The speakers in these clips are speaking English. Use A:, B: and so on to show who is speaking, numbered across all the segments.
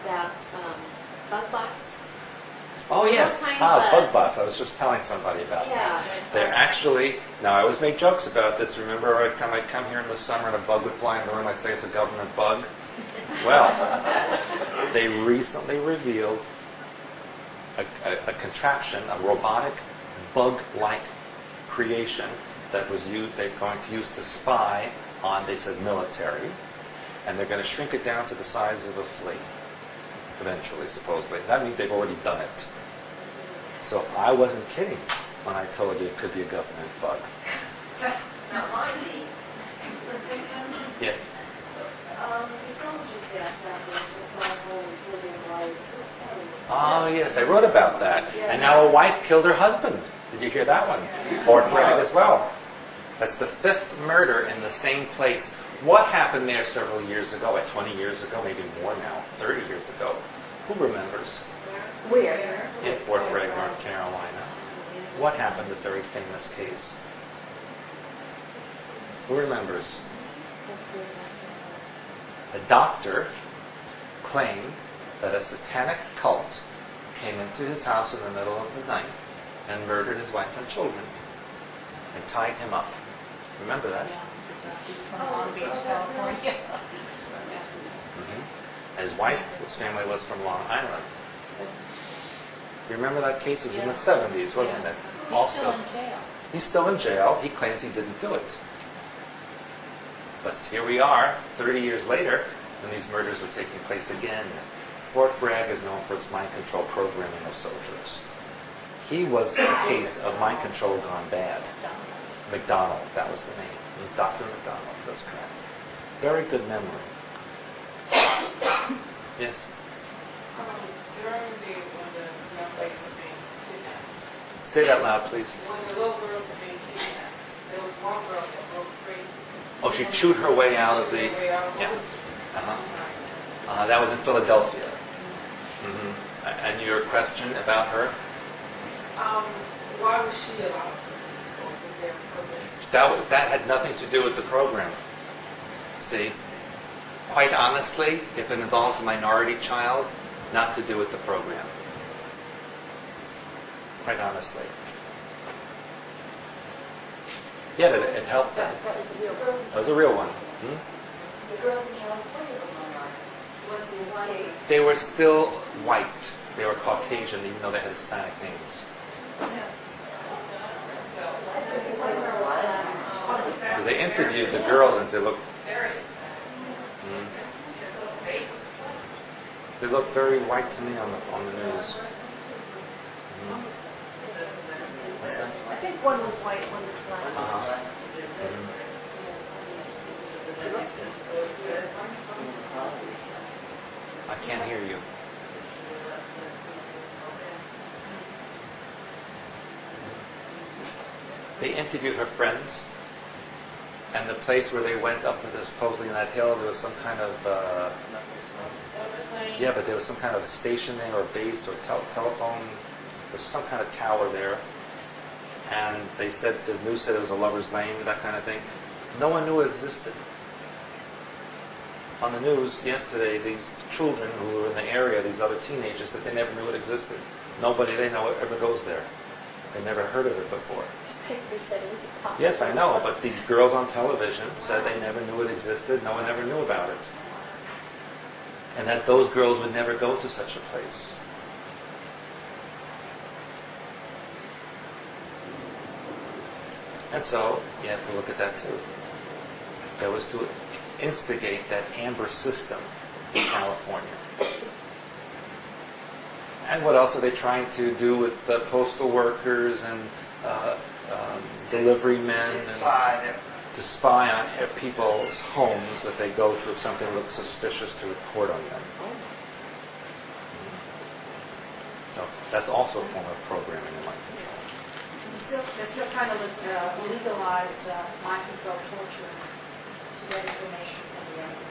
A: about bug bots.
B: Oh yes, bug bots. I was just telling somebody about that. They're actually, now I always make jokes about this. Remember every time I'd come here in the summer and a bug would fly in the room, I'd say it's a government bug? Well, they recently revealed a contraption, a robotic bug-like creation that was used, they're going to use to spy on, they said, military, and they're going to shrink it down to the size of a flea, eventually, supposedly. That means they've already done it. So I wasn't kidding when I told you it could be a government bug.
C: Now, on the...
B: Yes?
C: The soldiers got that home.
B: Oh, yes, I wrote about that. And now a wife killed her husband. Did you hear that one? Fort Bragg as well. That's the 5th murder in the same place. What happened there several years ago, 20 years ago, maybe more now, 30 years ago? Who remembers?
C: Where?
B: In Fort Bragg, North Carolina. What happened, the very famous case? Who remembers? A doctor claimed that a satanic cult came into his house in the middle of the night and murdered his wife and children and tied him up. Remember that?
D: He's from Long Beach, California.
B: His wife, his family was from Long Island. Do you remember that case? It was in the 70s, wasn't it?
D: He's still in jail.
B: He's still in jail. He claims he didn't do it. But here we are, 30 years later, when these murders are taking place again. Fort Bragg is known for its mind control programming of soldiers. He was a case of mind control gone bad. McDonald, that was the name. Dr. McDonald, that's correct. Very good memory. Yes?
E: During when the young ladies were being kidnapped.
B: Say that loud, please.
E: When the little girls were being kidnapped, there was one girl that broke free.
B: Oh, she chewed her way out of the... Yeah. That was in Philadelphia. And your question about her?
E: Why was she allowed to go with their purpose?
B: That had nothing to do with the program. See? Quite honestly, if it involves a minority child, not to do with the program. Quite honestly. Yeah, it helped them. That was a real one.
C: The girls in California were minorities. Once you escaped.
B: They were still white. They were Caucasian, even though they had Hispanic names. Because they interviewed the girls and they looked... They looked very white to me on the news. What's that?
D: I think one was white, one was black.
B: I can't hear you. They interviewed her friends, and the place where they went up, supposedly in that hill, there was some kind of but there was some kind of stationing or base or telephone. There was some kind of tower there, and they said the news said it was a lover's lane, that kind of thing. No one knew it existed. On the news yesterday, these children who were in the area, these other teenagers, that they never knew it existed. Nobody they know ever goes there. They never heard of it before.
A: They said it was a pop.
B: Yes, I know, but these girls on television said they never knew it existed. No one ever knew about it. And that those girls would never go to such a place. And so, you have to look at that too. That was to instigate that amber system in California. And what else are they trying to do with postal workers and delivery men and to spy on people's homes that they go to if something looks suspicious to report on them. So that's also a form of programming in mind control.
D: They're still trying to legalize mind control torture to get information from the enemy.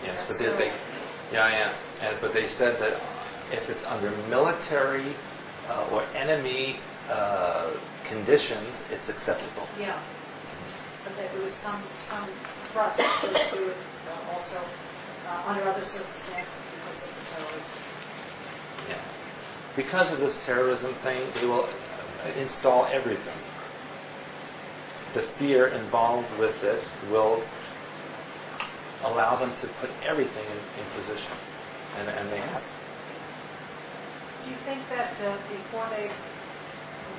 B: Yes, but but they said that if it's under military or enemy conditions, it's acceptable.
D: Yeah, but there was some thrust to do it also under other circumstances because of
B: because of this terrorism thing, they will install everything. The fear involved with it will allow them to put everything in position, and they have.
D: Do you think that before they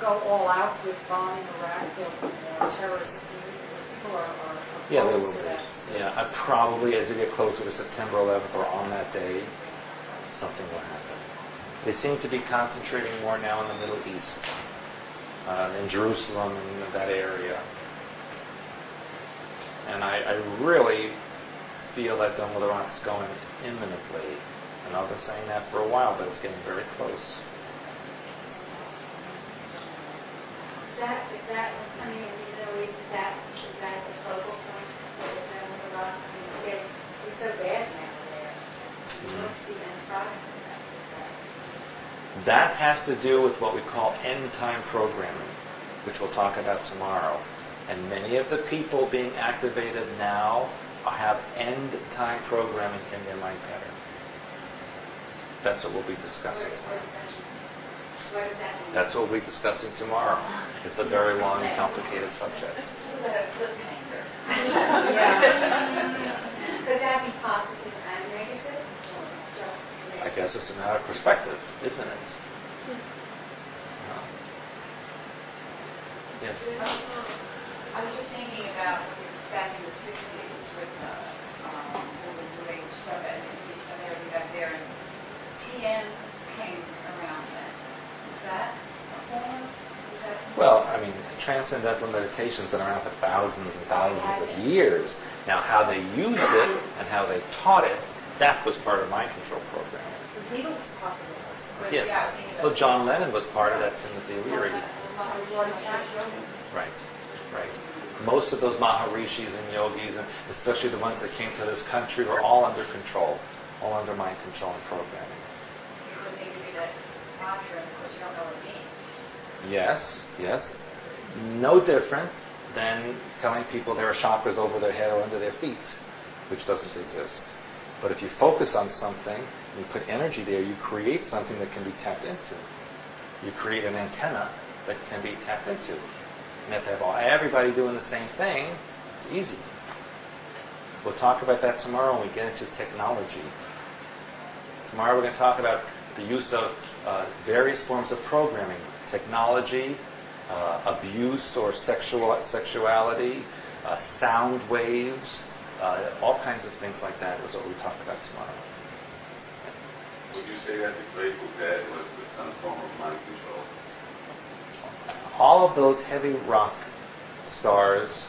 D: go all out with bombing Iraq, there'll be more terrorist activity? Because people are
B: Yeah, they will
D: opposed to that.
B: be. Yeah, probably as you get closer to September 11th or on that day, something will happen. They seem to be concentrating more now in the Middle East, in Jerusalem and that area. And I really feel that Dome of the Rock's going imminently. And I've been saying that for a while, but it's getting very close.
C: Is that what's coming in the Middle East? Is that the focal point of the Dome of the Rock? I mean, it's so bad now there. What's the inspiring for that?
B: That has to do with what we call end-time programming, which we'll talk about tomorrow. And many of the people being activated now have end-time programming in their mind pattern. That's what we'll be discussing tomorrow.
C: What does that mean?
B: That's what we'll be discussing tomorrow. It's a very long and complicated subject.
C: Could that be positive and negative? Or just
B: I
C: negative?
B: guess it's a matter of perspective, isn't it? Yes?
F: I was just thinking about back in the 60s with moving stuff and everything back there, and TN came around then. Is that a form? Is that
B: Well, I mean, transcendental meditation has been around for thousands and thousands of years. Now, how they used it and how they taught it, that was part of mind control programming.
D: The Beatles popularized it.
B: Yes. Well, John Lennon was part of that Timothy Leary. Right, right. Most of those Maharishis and yogis, and especially the ones that came to this country, were all under control, all under mind control and programming.
F: because they give you that mantra, and of course you don't know what it means.
B: Yes, yes. No different than telling people there are chakras over their head or under their feet, which doesn't exist. But if you focus on something, and you put energy there, you create something that can be tapped into. You create an antenna that can be tapped into. And if they have everybody doing the same thing, it's easy. We'll talk about that tomorrow when we get into technology. Tomorrow we're going to talk about the use of various forms of programming, technology, abuse or sexuality, sound waves, all kinds of things like that is what we talk about tomorrow.
G: Would you say that the Grateful Dead was some form of mind control?
B: All of those heavy rock stars,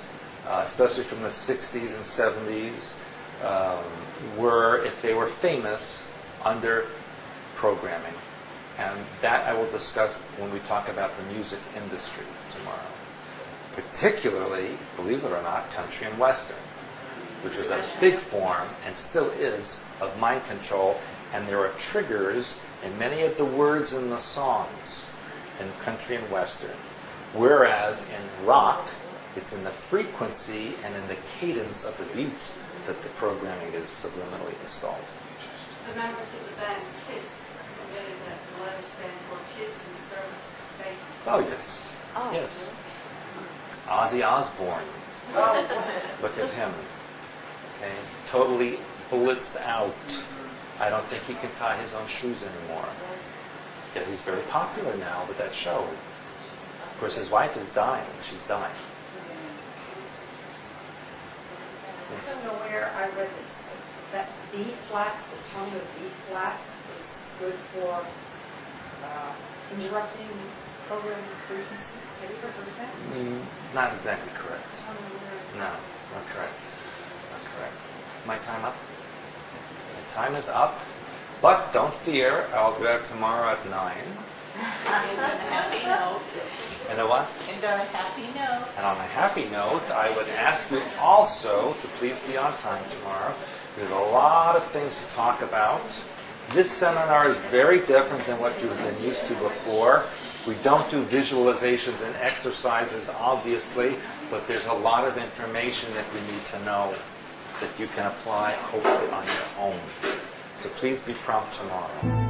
B: especially from the 60s and 70s, were, if they were famous, under programming. And that I will discuss when we talk about the music industry tomorrow. Particularly, believe it or not, country and western, which is a big form, and still is, of mind control. And there are triggers in many of the words in the songs in country and western. Whereas in rock, it's in the frequency and in the cadence of the beat that the programming is subliminally installed.
E: The members of the band KISS admitted that the letters stand for Kids in Service to Satan.
B: Oh, yes.
A: Oh,
B: Yes. Ozzy Osbourne. Look at him. Okay. Totally blitzed out. I don't think he can tie his own shoes anymore. Yet he's very popular now with that show. Of course, his wife is dying. She's dying.
D: I
B: Yes.
D: don't know where I read this. That B flat, the tone of B flat, is good for interrupting programming frequency. Have you ever heard that?
B: Not exactly correct. No, not correct. Not correct. My time up? My time is up. But don't fear, I'll be back tomorrow at 9.
A: And on a happy note.
B: And a what?
A: And on a happy note.
B: And on a happy note, I would ask you also to please be on time tomorrow. We have a lot of things to talk about. This seminar is very different than what you've been used to before. We don't do visualizations and exercises, obviously, but there's a lot of information that we need to know that you can apply, hopefully, on your own. So please be prompt tomorrow.